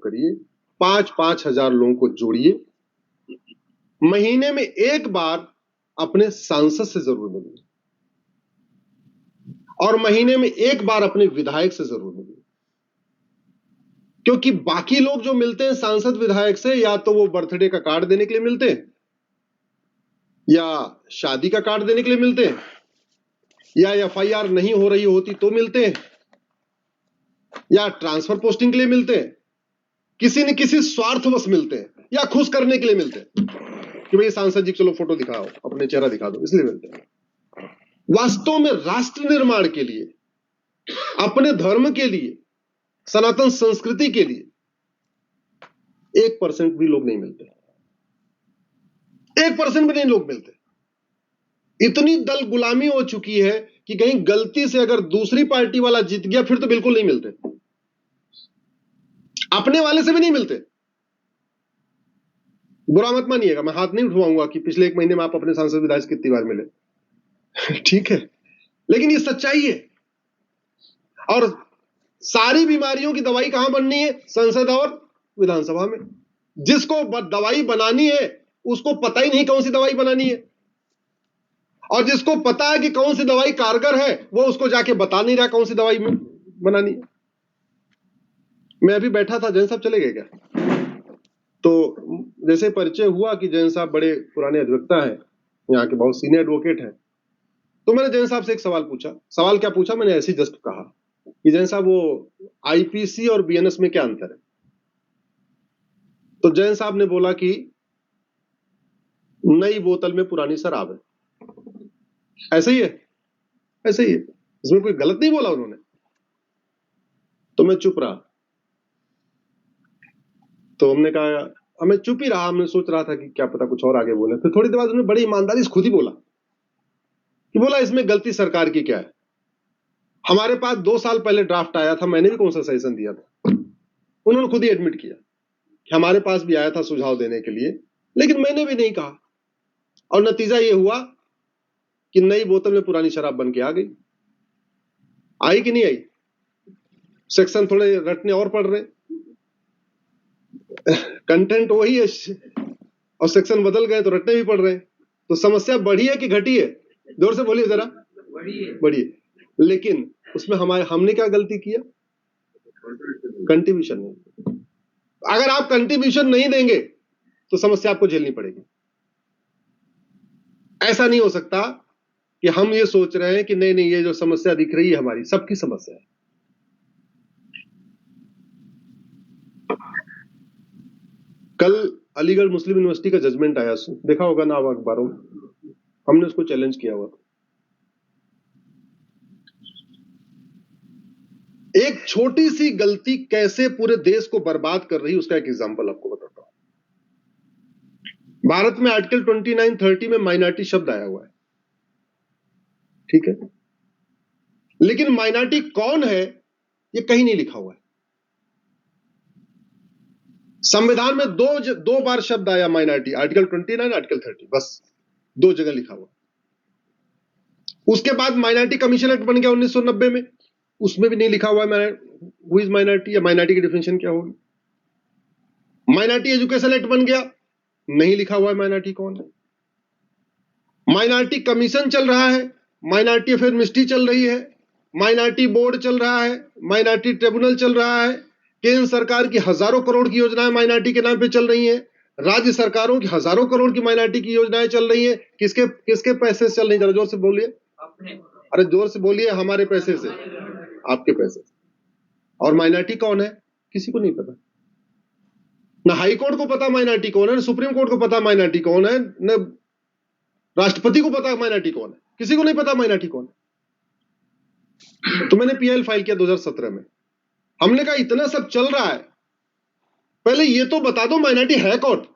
करिए, 5-5 हजार लोगों को जोड़िए, महीने में एक बार अपने सांसद से जरूर मिलिए और महीने में एक बार अपने विधायक से जरूर मिलिए, क्योंकि बाकी लोग जो मिलते हैं सांसद विधायक से, या तो वो बर्थडे का कार्ड देने के लिए मिलते हैं, या शादी का कार्ड देने के लिए मिलते हैं, या एफआईआर नहीं हो रही होती तो मिलते हैं, या ट्रांसफर पोस्टिंग के लिए मिलते हैं, किसी न किसी स्वार्थवश मिलते हैं, या खुश करने के लिए मिलते हैं कि भाई सांसद जी चलो फोटो दिखाओ, अपने चेहरा दिखा दो, इसलिए मिलते हैं। वास्तव में राष्ट्र निर्माण के लिए, अपने धर्म के लिए, सनातन संस्कृति के लिए 1% भी लोग नहीं मिलते, 1% भी नहीं लोग मिलते। इतनी दल गुलामी हो चुकी है कि कहीं गलती से अगर दूसरी पार्टी वाला जीत गया फिर तो बिल्कुल नहीं मिलते, अपने वाले से भी नहीं मिलते। बुरा मत मानिएगा, मैं हाथ नहीं उठवाऊंगा कि पिछले 1 महीने में आप अपने सांसद विधायक कितनी बार मिले ठीक है, लेकिन ये सच्चाई है। और सारी बीमारियों की दवाई कहां बननी है? संसद और विधानसभा में। जिसको दवाई बनानी है उसको पता ही नहीं कौन सी दवाई बनानी है, और जिसको पता है कि कौन सी दवाई कारगर है वो उसको जाके बता नहीं रहा कौन सी दवाई बनानी है। मैं अभी बैठा था, जैन साहब चले गए क्या? तो जैसे परिचय हुआ कि जैन साहब बड़े पुराने अधिवक्ता हैं, यहाँ के बहुत सीनियर एडवोकेट हैं, तो मैंने जैन साहब से एक सवाल पूछा। सवाल क्या पूछा? मैंने ऐसे जस्ट कहा कि जैन साहब वो आईपीसी और बीएनएस में क्या अंतर है? तो जैन साहब ने बोला कि नई बोतल में पुरानी शराब है। ऐसे ही है, ऐसे ही है, इसमें कोई गलत नहीं बोला उन्होंने। तो मैं चुप रहा। तो हमने कहा, हमें चुप ही रहा, हमने सोच रहा था कि क्या पता कुछ और आगे बोले। फिर थोड़ी देर बाद उन्होंने बड़ी ईमानदारी से खुद ही बोला कि बोला इसमें गलती सरकार की क्या है? हमारे पास 2 साल पहले ड्राफ्ट आया था, मैंने भी कौन सा सजेशन दिया था। उन्होंने खुद ही एडमिट किया कि हमारे पास भी आया था सुझाव देने के लिए, लेकिन मैंने भी नहीं कहा, और नतीजा ये हुआ कि नई बोतल में पुरानी शराब बन के आ गई। आई कि नहीं आई? सेक्शन थोड़े रटने और पड़ रहे, कंटेंट वही है और सेक्शन बदल गए तो रटने भी पड़ रहे। तो समस्या बढ़ी है कि घटी है? जोर से बोलिए जरा। बढ़ी है। लेकिन उसमें हमने क्या गलती किया? कंट्रीब्यूशन नहीं। अगर आप कंट्रीब्यूशन नहीं देंगे तो समस्या आपको झेलनी पड़ेगी। ऐसा नहीं हो सकता कि हम ये सोच रहे हैं कि नहीं नहीं ये जो समस्या दिख रही है हमारी, सबकी समस्या है। कल अलीगढ़ मुस्लिम यूनिवर्सिटी का जजमेंट आया, देखा होगा ना अखबारों में, हमने उसको चैलेंज किया हुआ। एक छोटी सी गलती कैसे पूरे देश को बर्बाद कर रही है उसका एक एग्जांपल आपको बताता हूं। भारत में आर्टिकल 29-30 में माइनॉरिटी शब्द आया हुआ है, ठीक है, लेकिन माइनॉरिटी कौन है ये कहीं नहीं लिखा हुआ है। संविधान में दो बार शब्द आया माइनॉरिटी, आर्टिकल 29, आर्टिकल 30, बस 2 जगह लिखा हुआ। उसके बाद माइनॉरिटी कमीशन एक्ट बन गया 1990 में, उसमें भी नहीं लिखा हुआ है हु इज माइनॉरिटी या माइनॉरिटी की डिफिनेशन क्या होगी। माइनॉरिटी एजुकेशन एक्ट बन गया, नहीं लिखा हुआ है माइनॉरिटी कौन है। माइनॉरिटी कमीशन चल रहा है, माइनॉरिटी अफेयर मिनिस्ट्री चल रही है, माइनॉरिटी बोर्ड चल रहा है, माइनॉरिटी ट्रिब्यूनल चल रहा है, केंद्र सरकार की हजारों करोड़ की योजनाएं माइनॉरिटी के नाम पे चल रही हैं, राज्य सरकारों की हजारों करोड़ की माइनॉरिटी की योजनाएं चल रही हैं। किसके किसके पैसे से चल रही? जरा जोर से बोलिए, अरे जोर से बोलिए। हमारे पैसे से, आपके पैसे से। और माइनॉरिटी कौन है किसी को नहीं पता, ना हाई कोर्ट को पता माइनॉरिटी कौन है, ना सुप्रीम कोर्ट को पता माइनॉरिटी कौन है, ना राष्ट्रपति को पता माइनॉरिटी कौन है, किसी को नहीं पता माइनॉरिटी कौन है। तो मैंने पीएल फाइल किया 2017 में। हमने कहा इतना सब चल रहा है, पहले ये तो बता दो माइनॉरिटी है कौन।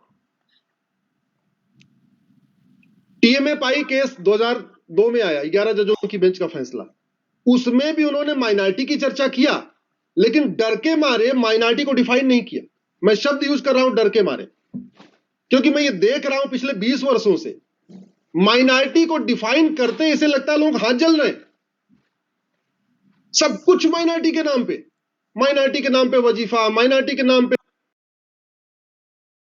टीएमए पाई केस 2002 में आया, 11 जजों की बेंच का फैसला, उसमें भी उन्होंने माइनॉरिटी की चर्चा किया, लेकिन डर के मारे माइनॉरिटी को डिफाइन नहीं किया। मैं शब्द यूज कर रहा हूं डर के मारे, क्योंकि मैं ये देख रहा हूं पिछले 20 वर्षों से माइनॉरिटी को डिफाइन करते इसे लगता है लोग हाथ जल रहे हैं। सब कुछ माइनॉरिटी के नाम पे, माइनॉरिटी के नाम पे वजीफा, माइनॉरिटी के नाम पे